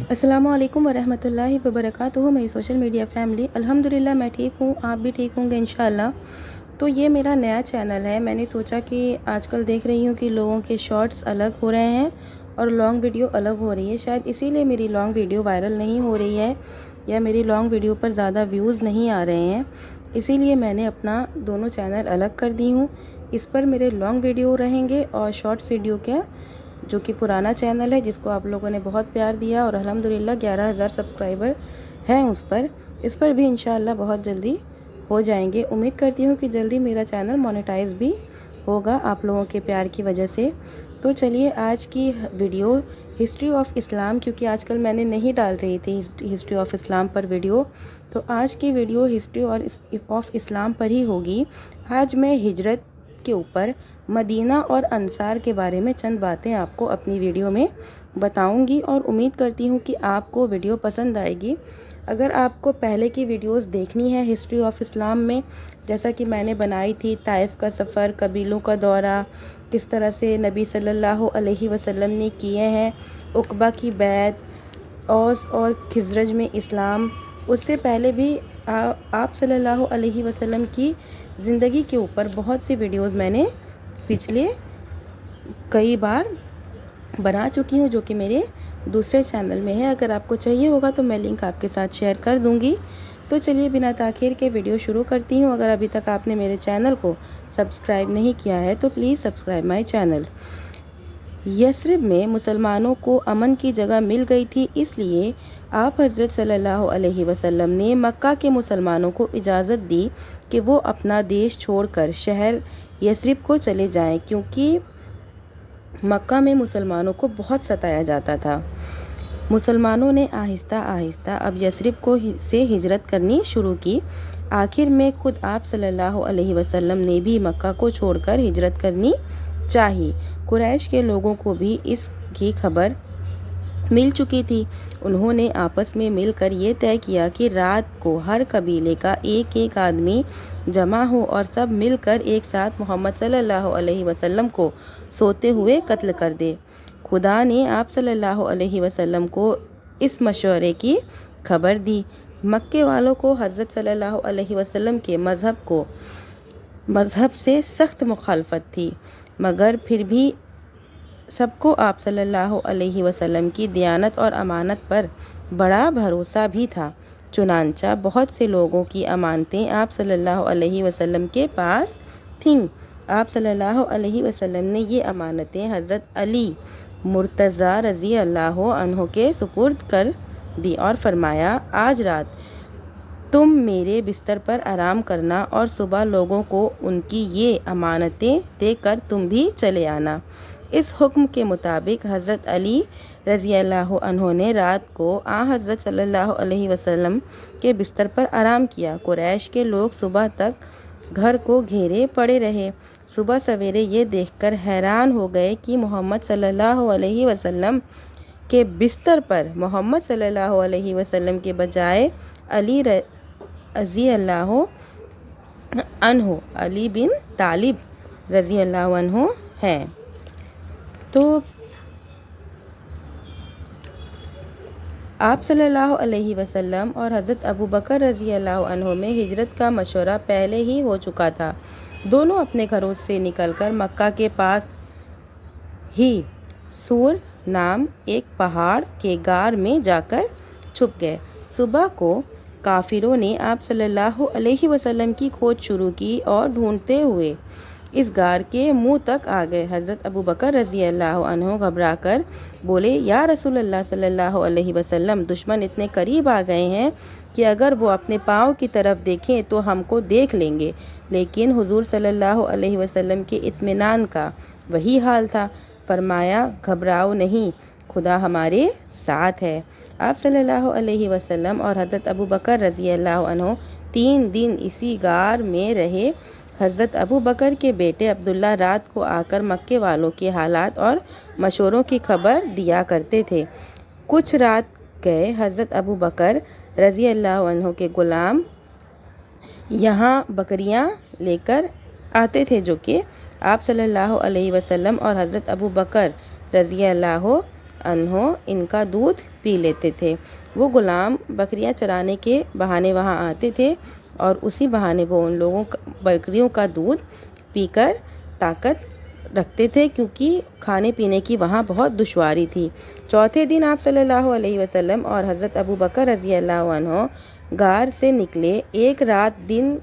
السلام علیکم ورحمۃ اللہ وبرکاتہ میری سوشل میڈیا فیملی، الحمدللہ میں ٹھیک ہوں، آپ بھی ٹھیک ہوں گے انشاءاللہ۔ تو یہ میرا نیا چینل ہے، میں نے سوچا کہ آج کل دیکھ رہی ہوں کہ لوگوں کے شارٹس الگ ہو رہے ہیں اور لانگ ویڈیو الگ ہو رہی ہے، شاید اسی لیے میری لانگ ویڈیو وائرل نہیں ہو رہی ہے یا میری لانگ ویڈیو پر زیادہ ویوز نہیں آ رہے ہیں، اسی لیے میں نے اپنا دونوں چینل الگ کر دی ہوں۔ اس پر میرے لانگ ویڈیو رہیں گے اور شارٹس ویڈیو کے جو کہ پرانا چینل ہے جس کو آپ لوگوں نے بہت پیار دیا اور الحمدللہ 11,000 سبسکرائبر ہیں اس پر بھی انشاءاللہ بہت جلدی ہو جائیں گے۔ امید کرتی ہوں کہ جلدی میرا چینل مونیٹائز بھی ہوگا آپ لوگوں کے پیار کی وجہ سے۔ تو چلیے آج کی ویڈیو ہسٹری آف اسلام، کیونکہ آج کل میں نے نہیں ڈال رہی تھی history of Islam per video, تو آج کی ویڈیو ہسٹری آف اسلام پر ہی ہوگی۔ آج میں ہجرت کے اوپر مدینہ اور انصار کے بارے میں چند باتیں آپ کو اپنی ویڈیو میں بتاؤں گی اور امید کرتی ہوں کہ آپ کو ویڈیو پسند آئے گی۔ اگر آپ کو پہلے کی ویڈیوز دیکھنی ہے ہسٹری آف اسلام میں، جیسا کہ میں نے بنائی تھی طائف کا سفر، قبیلوں کا دورہ، کس طرح سے نبی صلی اللہ علیہ وسلم نے کیے ہیں، عقبہ کی بیعت، اوس اور خزرج میں اسلام، اس سے پہلے بھی آپ صلی اللہ علیہ وسلم کی زندگی کے اوپر بہت سی ویڈیوز میں نے پچھلے کئی بار بنا چکی ہوں جو کہ میرے دوسرے چینل میں ہے۔ اگر آپ کو چاہیے ہوگا تو میں لنک آپ کے ساتھ شیئر کر دوں گی۔ تو چلیے بنا تاخیر کے ویڈیو شروع کرتی ہوں۔ اگر ابھی تک آپ نے میرے چینل کو سبسکرائب نہیں کیا ہے تو please subscribe my channel. Yathrib میں مسلمانوں کو امن کی جگہ مل گئی تھی، اس لیے آپ حضرت صلی اللہ علیہ وسلم نے مکہ کے مسلمانوں کو اجازت دی کہ وہ اپنا دیش چھوڑ کر شہر یثرب کو چلے جائیں، کیونکہ مکہ میں مسلمانوں کو بہت ستایا جاتا تھا۔ مسلمانوں نے آہستہ آہستہ اب یثرب سے ہجرت کرنی شروع کی۔ آخر میں خود آپ صلی اللہ علیہ وسلم نے بھی مکہ کو چھوڑ کر ہجرت کرنی چاہی۔ قریش کے لوگوں کو بھی اس کی خبر مل چکی تھی۔ انہوں نے آپس میں مل کر یہ طے کیا کہ رات کو ہر قبیلے کا ایک آدمی جمع ہو اور سب مل کر ایک ساتھ محمد صلی اللہ علیہ وسلم کو سوتے ہوئے قتل کر دے۔ خدا نے آپ صلی اللہ علیہ وسلم کو اس مشورے کی خبر دی۔ مکے والوں کو حضرت صلی اللہ علیہ وسلم کے مذہب سے سخت مخالفت تھی، مگر پھر بھی سب کو آپ صلی اللہ علیہ وسلم کی دیانت اور امانت پر بڑا بھروسہ بھی تھا۔ چنانچہ بہت سے لوگوں کی امانتیں آپ صلی اللہ علیہ وسلم کے پاس تھیں۔ آپ صلی اللہ علیہ وسلم نے یہ امانتیں حضرت علی مرتضیٰ رضی اللہ عنہ کے سپرد کر دی اور فرمایا، آج رات تم میرے بستر پر آرام کرنا اور صبح لوگوں کو ان کی یہ امانتیں دے کر تم بھی چلے آنا۔ اس حکم کے مطابق حضرت علی رضی اللہ عنہ نے رات کو حضرت صلی اللہ علیہ وسلم کے بستر پر آرام کیا۔ قریش کے لوگ صبح تک گھر کو گھیرے پڑے رہے۔ صبح سویرے یہ دیکھ کر حیران ہو گئے کہ محمد صلی اللہ علیہ وسلم کے بستر پر محمد صلی اللہ علیہ وسلم کے بجائے علی رضی اللہ عنہ، علی بن طالب رضی اللہ عنہ ہیں۔ تو آپ صلی اللہ علیہ وسلم اور حضرت ابو بکر رضی اللہ عنہ میں ہجرت کا مشورہ پہلے ہی ہو چکا تھا۔ دونوں اپنے گھروں سے نکل کر مکہ کے پاس ہی سور نام ایک پہاڑ کے غار میں جا کر چھپ گئے۔ صبح کو کافروں نے آپ صلی اللہ علیہ وسلم کی کھوج شروع کی اور ڈھونڈتے ہوئے اس غار کے منہ تک آ گئے۔ حضرت ابو بکر رضی اللہ عنہ گھبرا کر بولے، یا رسول اللہ صلی اللہ علیہ وسلم، دشمن اتنے قریب آ گئے ہیں کہ اگر وہ اپنے پاؤں کی طرف دیکھیں تو ہم کو دیکھ لیں گے۔ لیکن حضور صلی اللہ علیہ وسلم کے اطمینان کا وہی حال تھا۔ فرمایا، گھبراؤ نہیں، خدا ہمارے ساتھ ہے۔ آپ صلی اللہ علیہ وسلم اور حضرت ابو بکر رضی اللہ عنہ 3 دن اسی غار میں رہے۔ حضرت ابو بکر کے بیٹے عبداللہ رات کو آ کر مکے والوں کے حالات اور مشوروں کی خبر دیا کرتے تھے۔ کچھ رات گئے حضرت ابو بکر رضی اللہ عنہ کے غلام یہاں بکریاں لے کر آتے تھے جو کہ آپ صلی اللہ علیہ وسلم اور حضرت ابو بکر رضی اللہ عنہ ان کا دودھ پی لیتے تھے۔ وہ غلام بکریاں چرانے کے بہانے وہاں آتے تھے اور اسی بہانے وہ ان لوگوں بکریوں کا دودھ پی کر طاقت رکھتے تھے، کیونکہ کھانے پینے کی وہاں بہت دشواری تھی۔ چوتھے دن آپ صلی اللہ علیہ وسلم اور حضرت ابو بکر رضی اللہ عنہ غار سے نکلے۔ ایک رات دن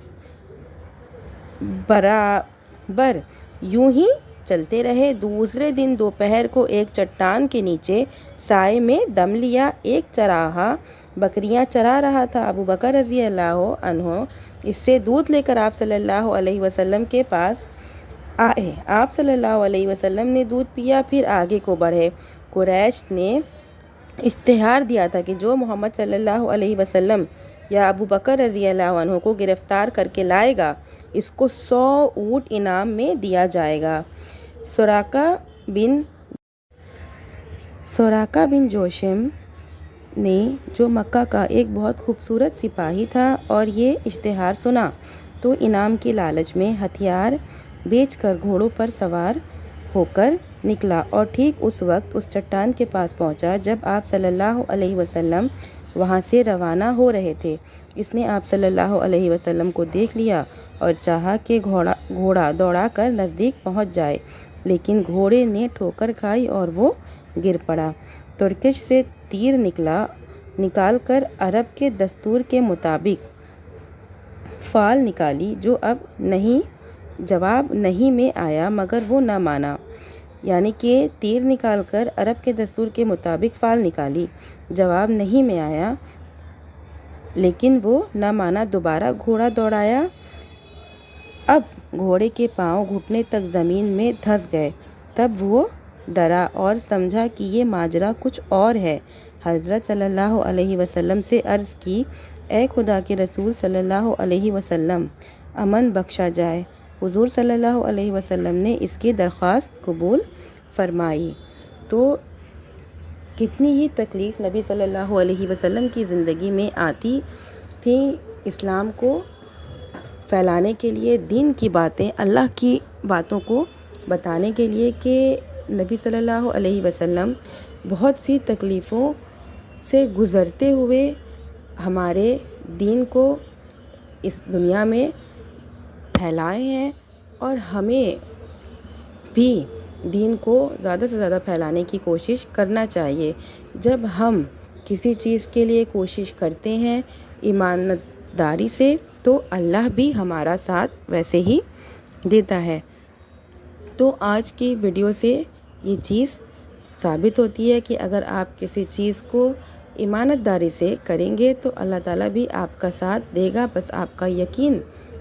برابر یوں ہی چلتے رہے۔ دوسرے دن دوپہر کو ایک چٹان کے نیچے سائے میں دم لیا۔ ایک چراہا بکریاں چرا رہا تھا۔ ابو بکر رضی اللہ عنہ اس سے دودھ لے کر آپ صلی اللہ علیہ وسلم کے پاس آئے۔ آپ صلی اللہ علیہ وسلم نے دودھ پیا، پھر آگے کو بڑھے۔ قریش نے اشتہار دیا تھا کہ جو محمد صلی اللہ علیہ وسلم یا ابو بکر رضی اللہ عنہ کو گرفتار کر کے لائے گا، اس کو 100 اونٹ انعام میں دیا جائے گا۔ سراقہ بن جوشم نے، جو مکہ کا ایک بہت خوبصورت سپاہی تھا، اور یہ اشتہار سنا تو انعام کے لالچ میں ہتھیار بیچ کر گھوڑوں پر سوار ہو کر نکلا اور ٹھیک اس وقت اس چٹان کے پاس پہنچا جب آپ صلی اللہ علیہ وسلم وہاں سے روانہ ہو رہے تھے۔ اس نے آپ صلی اللہ علیہ وسلم کو دیکھ لیا اور چاہا کہ گھوڑا دوڑا کر نزدیک پہنچ جائے، لیکن گھوڑے نے ٹھوکر کھائی اور وہ گر پڑا۔ ترکش سے تیر نکال کر عرب کے دستور کے مطابق فال نکالی، جو جواب نہیں میں آیا، مگر وہ نہ مانا۔ یعنی کہ تیر نکال کر عرب کے دستور کے مطابق فال نکالی، جواب نہیں میں آیا، لیکن وہ نہ مانا۔ دوبارہ گھوڑا دوڑایا۔ اب گھوڑے کے پاؤں گھٹنے تک زمین میں دھنس گئے۔ تب وہ ڈرا اور سمجھا کہ یہ ماجرا کچھ اور ہے۔ حضرت صلی اللہ علیہ وسلم سے عرض کی، اے خدا کے رسول صلی اللہ علیہ وسلم، امن بخشا جائے۔ حضور صلی اللہ علیہ وسلم نے اس کی درخواست قبول فرمائی۔ تو کتنی ہی تکلیف نبی صلی اللہ علیہ وسلم کی زندگی میں آتی تھی اسلام کو پھیلانے کے لیے، دین کی باتیں، اللہ کی باتوں کو بتانے کے لیے، کہ نبی صلی اللہ علیہ وسلم بہت سی تکلیفوں سے گزرتے ہوئے ہمارے دین کو اس دنیا میں پھیلائے ہیں، اور ہمیں بھی دین کو زیادہ سے زیادہ پھیلانے کی کوشش کرنا چاہیے۔ جب ہم کسی چیز کے لیے کوشش کرتے ہیں ایمانداری سے، تو اللہ بھی ہمارا ساتھ ویسے ہی دیتا ہے۔ تو آج کی ویڈیو سے یہ چیز ثابت ہوتی ہے کہ اگر آپ کسی چیز کو ایمانداری سے کریں گے تو اللہ تعالیٰ بھی آپ کا ساتھ دے گا۔ بس آپ کا یقین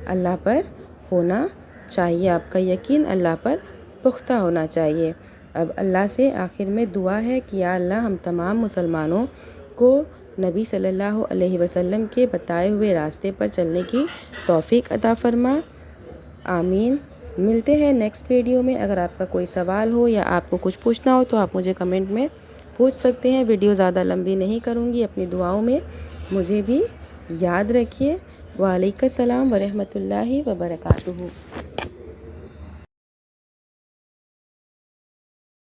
اللہ پر ہونا چاہیے، آپ کا یقین اللہ پر پختہ ہونا چاہیے۔ اب اللہ سے آخر میں دعا ہے کہ یا اللہ ہم تمام مسلمانوں کو نبی صلی اللہ علیہ وسلم کے بتائے ہوئے راستے پر چلنے کی توفیق عطا فرما، آمین۔ ملتے ہیں نیکسٹ ویڈیو میں۔ اگر آپ کا کوئی سوال ہو یا آپ کو کچھ پوچھنا ہو تو آپ مجھے کمنٹ میں پوچھ سکتے ہیں۔ ویڈیو زیادہ لمبی نہیں کروں گی، اپنی دعاؤں میں مجھے بھی یاد رکھیے۔ وعلیکم السلام ورحمۃ اللہ وبرکاتہ۔